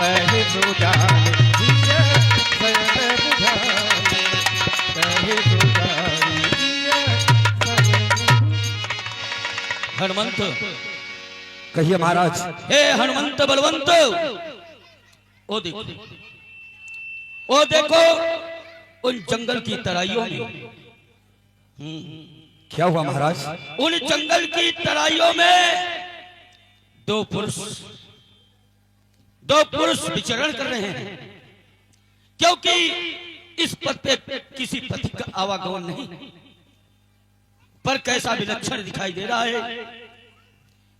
कहे सुजान जिया स्वयं बुझाए, कहे सुजान जिया स्वयं। हनुमंत कहिए महाराज। हे हनुमंत बलवंत, ओ देखो, ओ देखो उन जंगल की तराइयों में। क्या हुआ महाराज? उन जंगल की तराइयों में दो पुरुष विचरण कर रहे हैं, क्योंकि इस पथ पे किसी पथिक का आवागमन नहीं, पर कैसा विलक्षण दिखाई दे रहा है।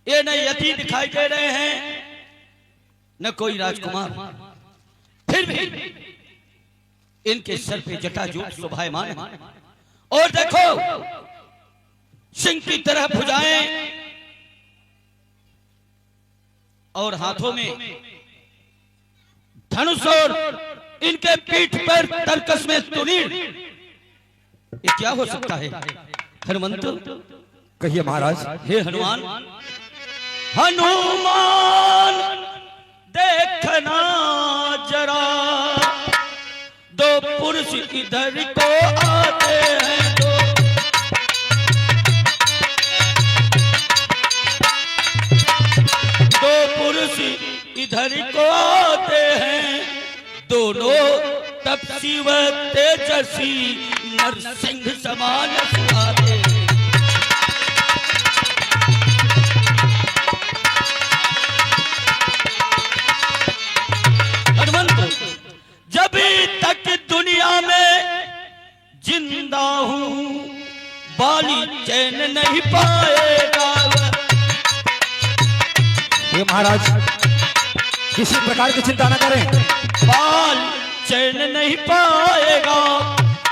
ये न यति दिखाई दे रहे हैं, न कोई राजकुमार, फिर भी इनके सर पे जटाजूट शोभायमान है। और देखो सिंह की तरह भुजाएं और हाथों में धनुष, और इनके पीठ पर तरकस में तुरीर। ये क्या हो सकता है हनुमंत? कहिए महाराज। हे हनुमान, हनुमान देखना जरा, दो पुरुष इधर को आते हैं, दो पुरुष इधर को आते हैं, दोनों तपसी व तेजस्वी नरसिंह समान आते हैं। जब तक दुनिया में जिंदा हूं बाली चैन नहीं पाएगा। ये महाराज किसी प्रकार की चिंता न करें, बाल चैन नहीं पाएगा।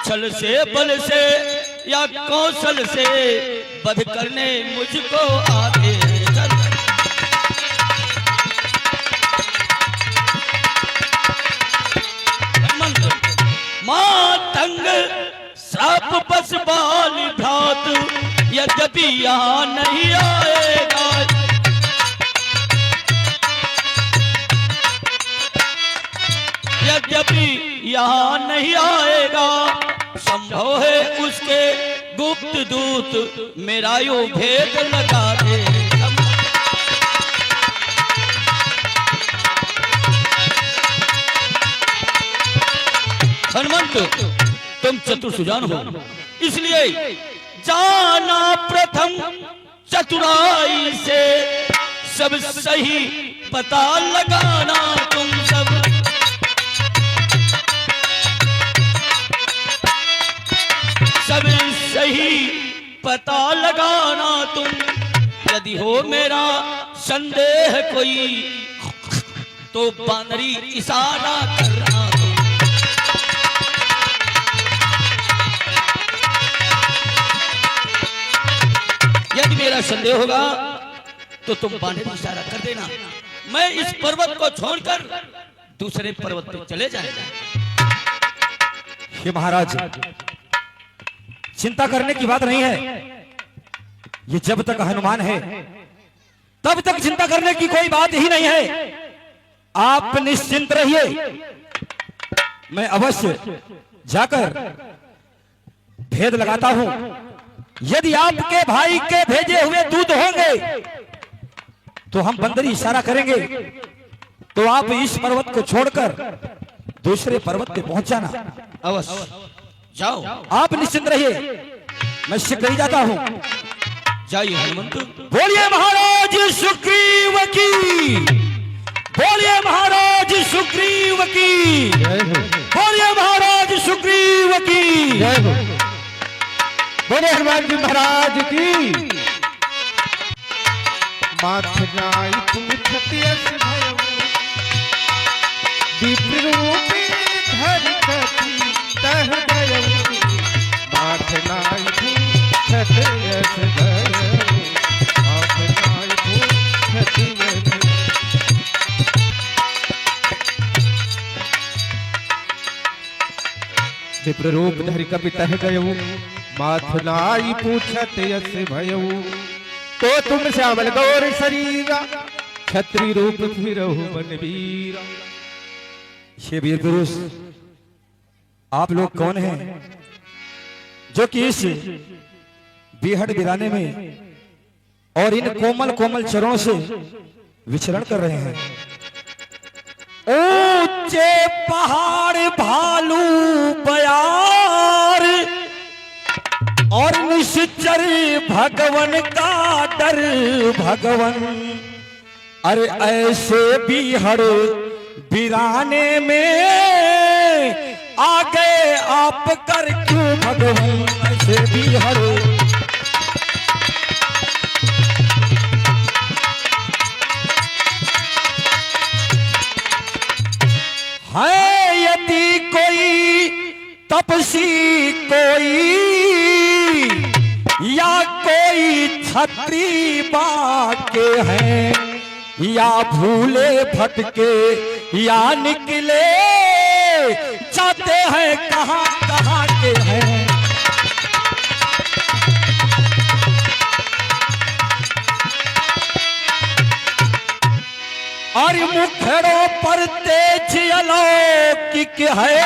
छल से बल से या कौशल से वध करने मुझको आते हैं। मातंग श्राप बस बाल भ्रात, यद्यपि यहाँ नहीं आएगा। यद्यपि यहाँ नहीं आएगा, संभव है उसके गुप्त दूत मेरा यो भेद लगा दे। हनुमंत तुम चतुर सुजान हो, इसलिए जाना प्रथम चतुराई से, सब सही पता लगाना तुम सब। सब सही पता लगाना तुम, यदि हो मेरा संदेह कोई तो बानरी इशारा करना। यदि मेरा संदेह होगा तो तुम बानरी इशारा कर देना, मैं इस पर्वत को छोड़कर दूसरे पर्वत पर चले जाएगा। ये महाराज चिंता करने की बात नहीं है, ये जब तक हनुमान है तब तक चिंता करने की कोई बात ही नहीं है। आप निश्चिंत रहिए, मैं अवश्य जाकर भेद लगाता हूं। यदि आपके भाई के भेजे हुए दूत होंगे तो हम बंदरी इशारा करेंगे, तो आप इस पर्वत को छोड़कर दूसरे पर्वत पे पहुंच जाना। अवश्य जाओ, आप निश्चिंत रहिए, मैं शीघ्र ही जाता हूं। जाइए हनुमंत। बोलिए महाराज सुग्रीव की, बोलिए महाराज सुग्रीव की, बोलिए महाराज सुग्रीव की, बोले हनुमान जी महाराज की। माथ नाई पूछत यस भयउ, विप्र रूपी धरि कपि तह गयउ। माथ नाई पूछत यस भयउ, माथ नाई पूछत यस। विप्र रूप धरि कपि तह गयउ, माथ नाई पूछत यस भयउ। तो तुम श्यामल गौर शरीरा, छत्री रूप फिरहु मन वीरा। ये वीर पुरुष आप लोग कौन हैं जो कि इस बेहद वीराने में और इन कोमल कोमल चरणों से विचरण कर रहे हैं? ऊंचे पहाड़ भालू बयार और निश्चर भगवन का डर भगवन। अरे ऐसे बीहड़ वीराने में आ गए आप कर क्यों भगवन? ऐसे बीहड़ है यदि कोई तपसी कोई या कोई छत्री बाके हैं या भूले भटके या निकले जाते हैं कहां कहां के हैं। और मुखड़ों पर तेज अलौकिक है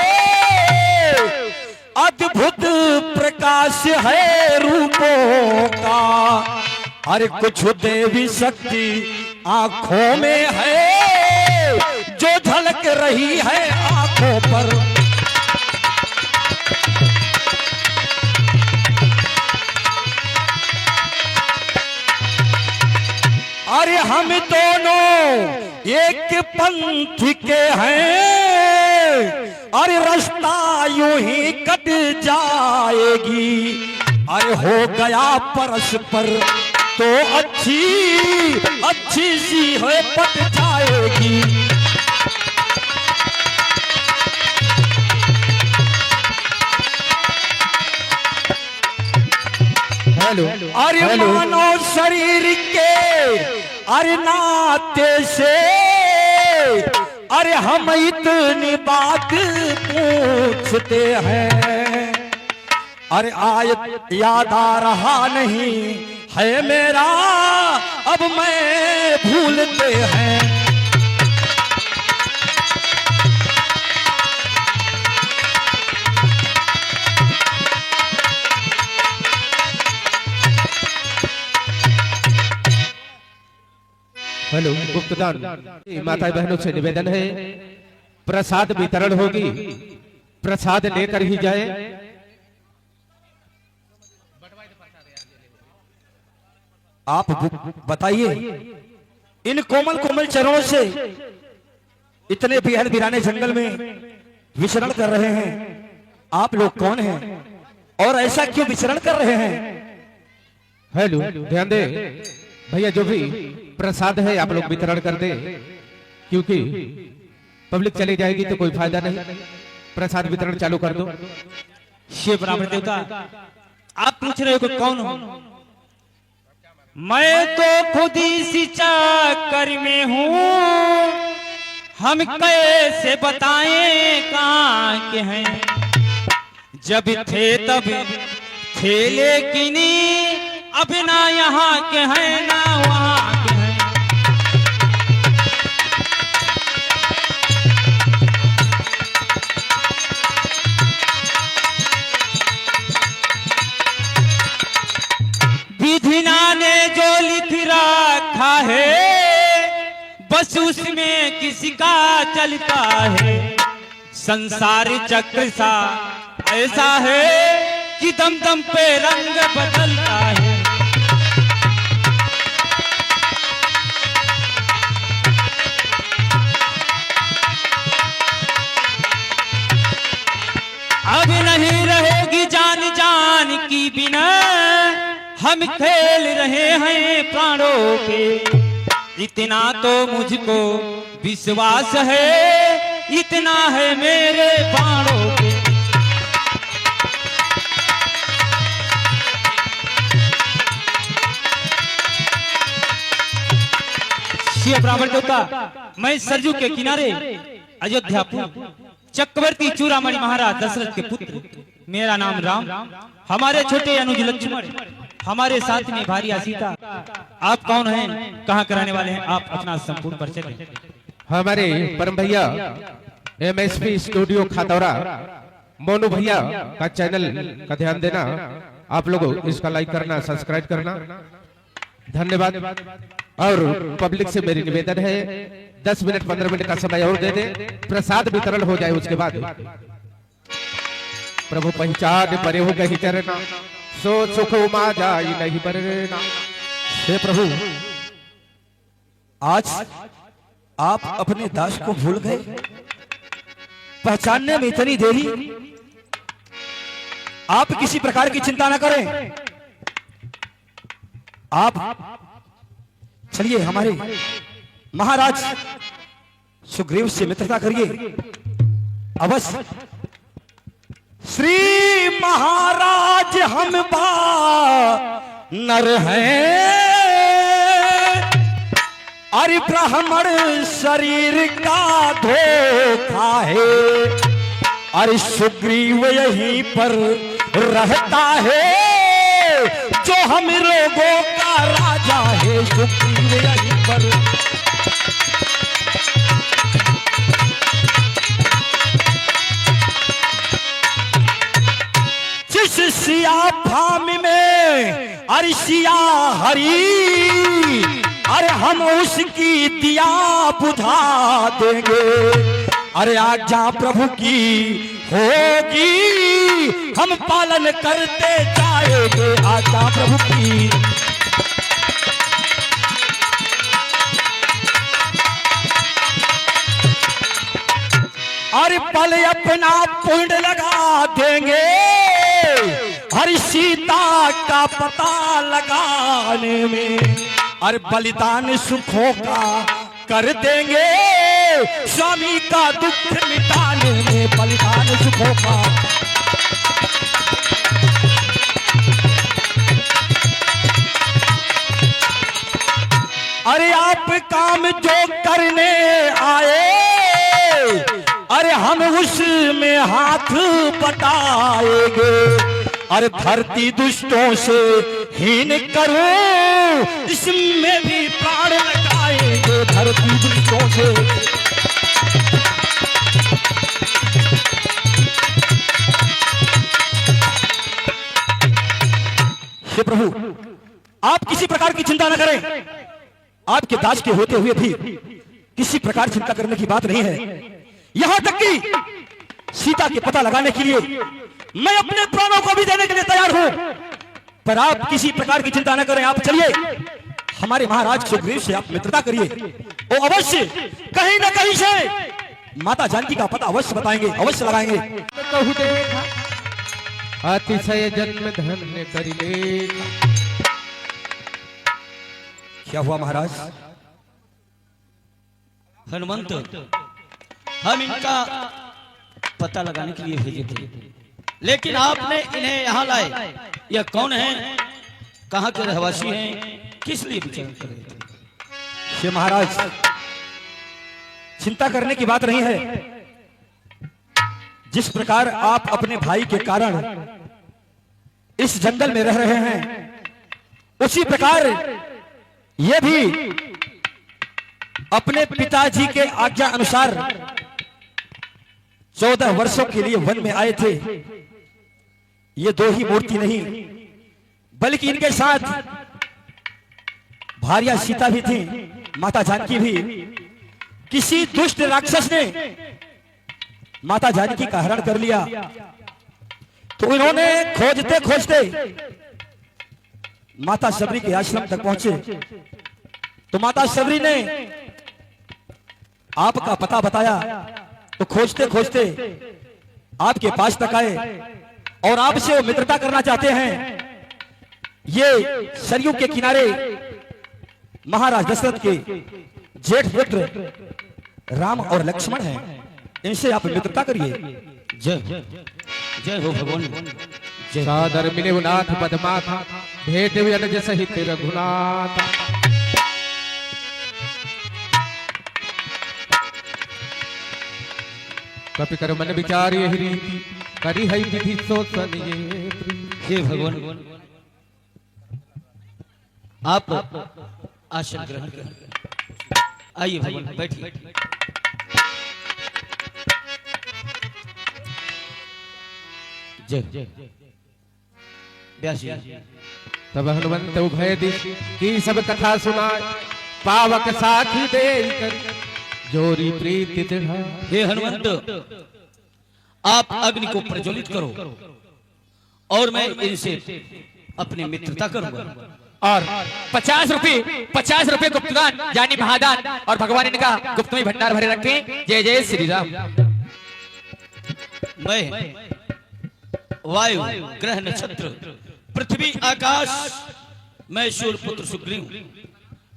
अद्भुत प्रकाश है रूपों का। अरे कुछ देवी शक्ति आंखों में है जो झलक रही है आंखों पर। अरे हम दोनों एक पंथ के हैं अरे रास्ता यूं ही कट जाएगी। अरे हो गया परस्पर तो अच्छी सी है पट जाएगी। अरे मानव शरीर के अरे नाते से अरे हम इतनी बात पूछते हैं। अरे आयत याद आ रहा नहीं है मेरा अब मैं भूलते हैं। हेलो गुप्तदान माता बहनों से निवेदन है प्रसाद वितरण होगी, प्रसाद लेकर ही जाए। आप बताइए इन कोमल कोमल चरणों से इतने बेहद वीराने जंगल में विचरण कर रहे हैं आप लोग कौन हैं और ऐसा क्यों विचरण कर रहे हैं? हेलो ध्यान दे भैया, जो भी प्रसाद है आप लोग वितरण कर दे क्योंकि पब्लिक चली जाएगी तो कोई फायदा नहीं। प्रसाद वितरण चालू कर दो। शिव ब्राह्मण देवता आप पूछ रहे हो कौन हो? मैं तो खुद इसी चाकर में हूँ, हम कैसे बताएं कहाँ के हैं। जब थे तब थे लेकिन अब ना यहाँ के हैं ना वहाँ के हैं। विधिना ने जो लिख रखा है बस उसमें किसी का चलता है। संसार चक्र सा ऐसा है कि दम दम पे रंग बदलता है। अब नहीं रहेगी जान जान की बिना, हम खेल रहे हैं प्राणों पे। इतना तो मुझको विश्वास है, इतना है मेरे प्राणों पे। शिव ब्राह्मण देवता मैं सरजू के किनारे अयोध्यापुर चक्रवर्ती चूड़ामणि महाराज दशरथ के पुत्र, मेरा नाम राम, हमारे छोटे अनुज लक्ष्मण, हमारे साथ में भारिया सीता। आप कौन हैं, कहाँ कराने वाले हैं? आप अपना संपूर्ण परिचय दें। हमारे परम भैया MSP स्टूडियो खातौरा मोनू भैया का चैनल का ध्यान देना। आप लोग इसका लाइक करना, सब्सक्राइब करना, धन्यवाद। और पब्लिक से मेरी निवेदन है 10 मिनट 15 मिनट का समय और दे दे, प्रसाद वितरण हो जाए उसके बाद। प्रभु पहचान परे हो गई चरना, सो सुख उमा जाई नहीं बरना। हे प्रभु, आज आप अपने दास को भूल गए, पहचानने में इतनी देरी। आप किसी प्रकार की चिंता न करें, आप चलिए हमारे महाराज सुग्रीव से मित्रता करिए अवश्य। श्री महाराज हम नर हैं, अरे ब्राह्मण शरीर का धोखा है, अरे सुग्रीव यहीं पर रहता है, जो हम लोगों का राजा है, सुग्रीव यहीं पर। जिस सिया फाम में अरे सिया हरी, अरे हम उसकी दिया बुझा देंगे, अरे आज्ञा प्रभु की होगी, हम पालन करते जाएंगे आज्ञा प्रभु की। अरे पल अपना पुण्य लगा देंगे, हर सीता का पता लगाने में, अरे बलिदान सुखों का कर देंगे, स्वामी का दुख मिटाने में बलिदान सुखों का। अरे आप काम जो करने आए, अरे हम उसमें हाथ बटाएंगे, अरे धरती दुष्टों से हीन करो, इसमें भी प्राण लगाएंगे धरती दुष्टों से। हे प्रभु, आप किसी प्रकार की चिंता न करें, आपके दास के होते हुए भी किसी प्रकार चिंता करने की बात नहीं है। यहां तक कि सीता के पता लगाने के लिए मैं अपने प्राणों को भी देने के लिए तैयार हूं, पर आप किसी प्रकार की चिंता न करें। आप चलिए हमारे महाराज सुग्रीव से आप मित्रता करिए, वो अवश्य कहीं न कहीं से माता जानकी का पता अवश्य बताएंगे, अवश्य लगाएंगे। अतिशय जन्म धन्य करिले। क्या हुआ महाराज? हनुमंत, हम इनका पता लगाने के लिए भेजे थे, लेकिन आपने इन्हें यहाँ लाए। यह कौन है, कहाँ के रहवासी हैं, किस लिए विचार कर रहे थे? ये महाराज, चिंता करने की बात नहीं है। जिस प्रकार आप अपने भाई के कारण इस जंगल में रह रहे हैं, उसी प्रकार ये भी अपने पिताजी के आज्ञा अनुसार 14 वर्षों के लिए वन में आए थे। ये दो ही मूर्ति नहीं, बल्कि इनके साथ भार्या सीता भी थी, माता जानकी भी। किसी दुष्ट राक्षस ने माता जानकी का हरण कर लिया, तो इन्होंने खोजते खोजते माता सबरी के आश्रम तक पहुंचे। तो माता सबरी ने आपका पता बताया, तो खोजते खोजते आपके पास तक आए और आपसे वो मित्रता करना चाहते हैं। ये सरयू के किनारे महाराज दशरथ के जेठ पुत्र राम और लक्ष्मण हैं, इनसे आप मित्रता करिए। जय जय हो भगवान। सादर मिले नाथ पदमाथा, भेट विनज सहित रघुनाथ। कपि कर मन विचार यही रीति, करी है विधि शोषण ये प्रीति। हे भगवान, आप आसन ग्रहण करें। आइए भगवान, बैठिए। जय व्यासी तब हनुमंत उभय दिश की सब कथा सुनाए, पावक साखी दे कर जोरी प्रीति दृढ़ाए। हे हनुमंत, आप अग्नि को प्रज्वलित करो और मैं इनसे अपनी मित्रता करूंगा। और 50 रुपए गुप्तदान यानी महादान, और भगवान इनका गुप्तमय भंडार भरे रखें। जय जय श्री राम। मैं वायु ग्रह नक्षत्र पृथ्वी आकाश, मैं शूरपुत्र सुग्रीव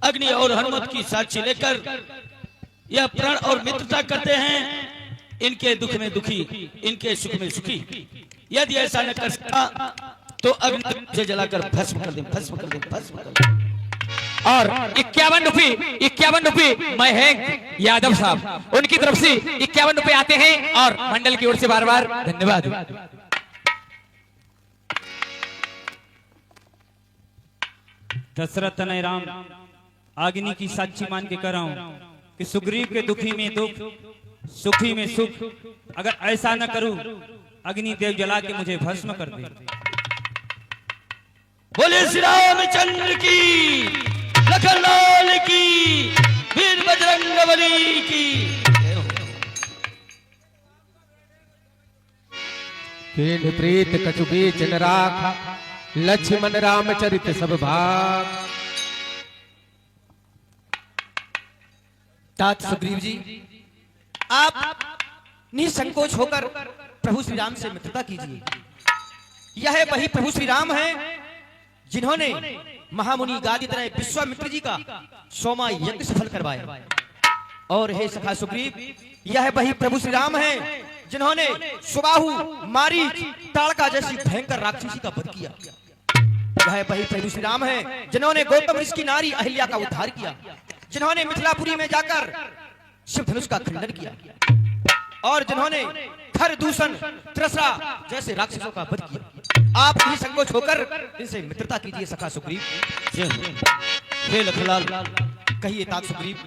अग्नि और हनुमत की साक्षी लेकर यह प्रण और मित्रता करते हैं। इनके दुख में दुखी, इनके सुख में सुखी। यदि ऐसा न कर सका तो अग्नि से जलाकर भस्म कर दे, भस्म कर दे, भस्म कर दे। और 51 रुपए महेंग यादव साहब, उनकी तरफ से 51 रुपए आते हैं और मंडल की ओर से बार बार धन्यवाद। दशरथ तनय राम, अग्नि की साक्षी मान के कर रहा हूं कि सुग्रीव के दुखी में दुख, सुखी में सुख। अगर ऐसा न करूं, अग्नि देव जला के मुझे भस्म कर दे। बोले श्री रामचंद्र की, लखन लाल की, वीर बजरंगबली की। कीन प्रीत कछु बीच न राखा, लक्ष्मण रामचरित सब भाग। तात सुग्रीव जी, आप निसंकोच होकर प्रभु श्री राम से मित्रता कीजिए। यह वही प्रभु श्री राम हैं जिन्होंने महामुनि गादित्रय विश्वामित्र जी का 100वां यज्ञ सफल करवाया। और हे सखा सुग्रीव, यह वही प्रभु श्री राम हैं जिन्होंने सुबाहु, मारीच, ताड़का जैसी भयंकर राक्षसी का वध किया। यह वही प्रभु श्री राम हैं जिन्होंने गौतम ऋषि की नारी अहिल्या का उद्धार किया, जिन्होंने मिथिलापुरी में जाकर शिव धनुष का खंडन किया, और जिन्होंने खर दूषण, त्रसरा जैसे राक्षसों का वध किया। आप ही संकोच होकर इनसे मित्रता कीजिए सखा सुग्रीव। हे लखनलाल, कहिए तात सुग्रीव।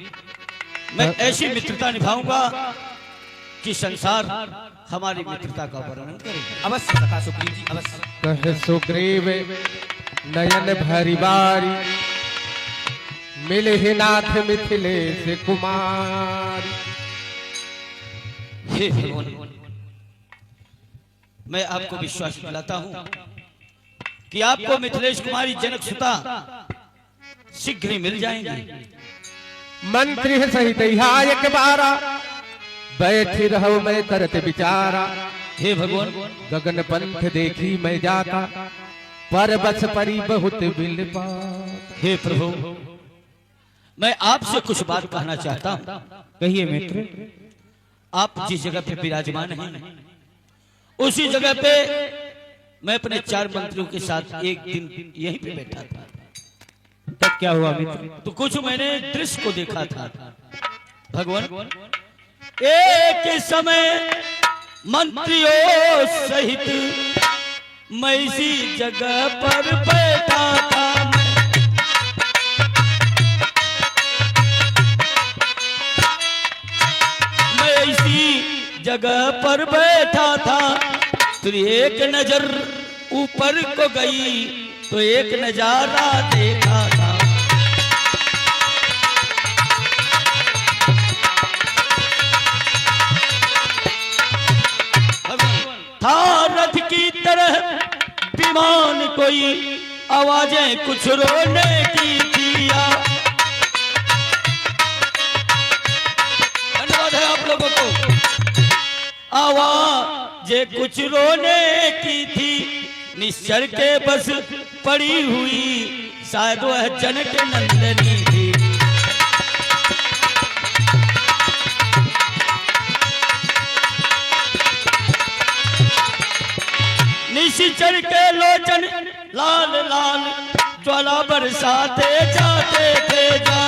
मैं ऐसी मित्रता निभाऊंगा कि संसार हमारी मित्रता का वर्णन करेगा। अवश्य सखा सुग्रीव जी, अवश्य। कह सुग्रीव नयन भरी बारी, मिले ही नाथ मिथिलेश कुमारी। हे भगवान, मैं आपको विश्वास दिलाता हूं कि आपको मिथिलेश कुमारी जनक सुता शीघ्र ही मिल जाएंगे। मंत्री सहित यहाँ एक बारा, बैठी रहो मैं करते विचारा। हे भगवान, गगन पंथ देखी मैं जाता, पर बस परी बहुत बिल पा। हे प्रभु, मैं आपसे कुछ बात कहना चाहता हूं। कहिए मित्र। आप जिस जगह पे विराजमान हैं, उसी जगह पे मैं अपने 4 मंत्रियों के साथ एक दिन यहीं पे बैठा था। तब क्या हुआ मित्र? तो कुछ मैंने दृश्य को देखा था। भगवान, एक समय मंत्रियों सहित मैं इसी जगह पर बैठा था। मैं इसी जगह पर बैठा था, तो एक नजर ऊपर को गई तो एक नजारा देखा था। था रथ की तरह विमान कोई, आवाजें कुछ रोने की किया। धन्यवाद है आप लोगों को। आवाजें कुछ रोने की थी, निश्चर के बस पड़ी हुई, शायद वह जनक नंदनी थी। निश्चर के लोचन लाल लाल ज्वाला बरसाते जाते थे जा।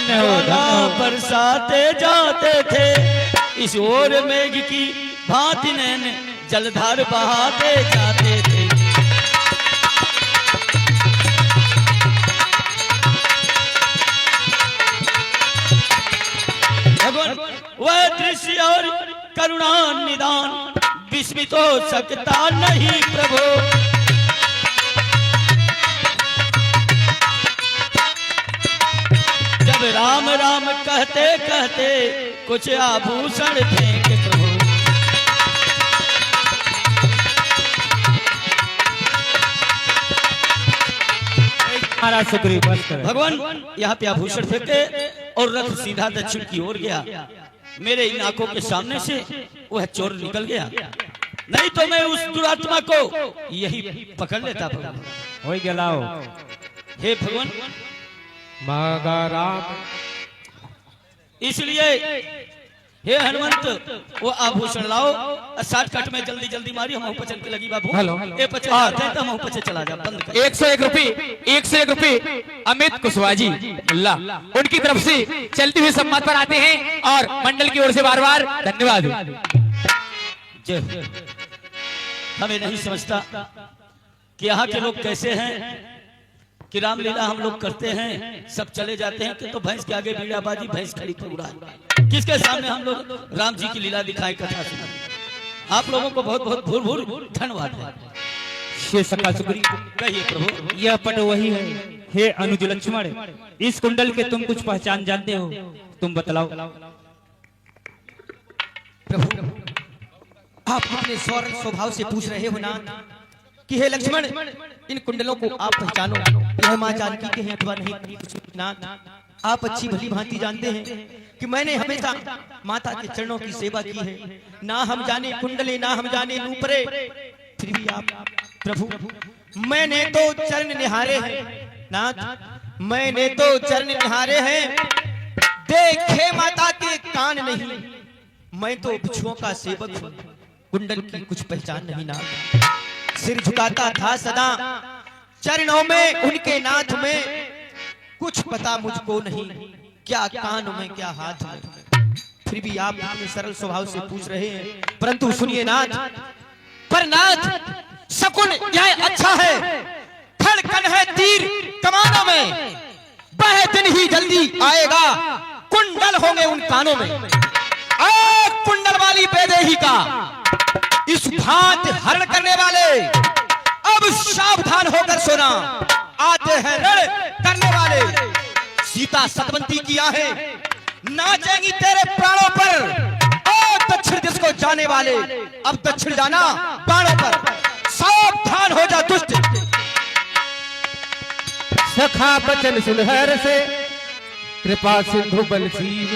ज्वाला बरसाते जाते थे, इस ओर मेघ की भांति नैन जलधार बहाते जाते थे। भगवान, दृश्य और करुणा निदान विस्मित हो सकता नहीं प्रभु। जब राम राम कहते कहते कुछ आभूषण फेंके प्रभु। महाराज सुग्रीव बस करें। भगवान यहाँ पे आभूषण फेंके और रथ सीधा दक्षिण की ओर गया। मेरे इन आंखों के सामने से वह चोर निकल गया, नहीं तो मैं उस दुरात्मा को यही पकड़ लेता भगवान। हो गया। हे भगवान, मागा राम, इसलिए हे हनुमंत वो आभूषण लाओ। शॉर्टकट में जल्दी जल्दी मारी, हम पचन के लगी बाबू। हेलो। ए पचे जाते हैं तो हम पचे चला जा, बंद कर। 101 रुपये, 101 रुपये अमित कुशवाहा जी मुल्ला, उनकी तरफ से चलती हुई सम्मान पर आते हैं और मंडल की ओर से बार बार धन्यवाद। जय हो। हमें नहीं समझता कि यहाँ के लोग कैसे हैं कि रामलीला हम लोग करते हैं, सब चले जाते हैं कि तो भैंस के आगे बीड़ाबाजी, भैंस खड़ी तो उड़ाए। किसके सामने हम लोग राम जी की लीला दिखाए, कथा सुना। आप लोगों को बहुत बहुत भूर भूर धन्यवाद है। श्री सखा सुग्रीव, कहिए प्रभु। यह पट वही है। हे अनुज लक्ष्मण, इस कुंडल के तुम कुछ पहचान जानते हो? तुम बतलाओ। प्रभु, आप अपने सौर स्वभाव से पूछ रहे हो ना कि हे लक्ष्मण, इन कुंडलों को आप पहचानो, यह मां जानकी के हैं अथवा नहीं। नाथ, आप अच्छी भली भांति जानते हैं कि मैंने हमेशा माता के चरणों की सेवा की है। ना हम जाने कुंडले, ना हम जाने नूपरे, फिर भी आप प्रभु, मैंने तो चरण निहारे हैं। नाथ, मैंने तो चरण निहारे हैं, देखे माता के कान नहीं। मैं तो भिक्षुओं का सेवक हूँ, कुंडल की कुछ पहचान नहीं। नाथ, सिर झुकाता था सदा चरणों में उनके, नाथ में कुछ पता मुझको नहीं, क्या कान में क्या हाथ में। फिर भी आप इतने सरल स्वभाव से पूछ रहे हैं। परंतु सुनिए नाथ, पर नाथ शकुन यह अच्छा है, धड़कन है तीर कमानों में, वह दिन ही जल्दी आएगा, कुंडल होंगे उन कानों में। कुंडल वाली बेदेही का इस भांत हरण करने वाले, अब सावधान होकर सोना, आते हैं रण करने वाले। सीता सतवंती किया है, नाचेंगी तेरे प्राणों पर। ओ दक्षिण दिश को जाने वाले, अब दक्षिण जाना प्राणों पर, सावधान हो जा दुष्ट। सखा बचन सुनहर से कृपा सिंधु बल सीव।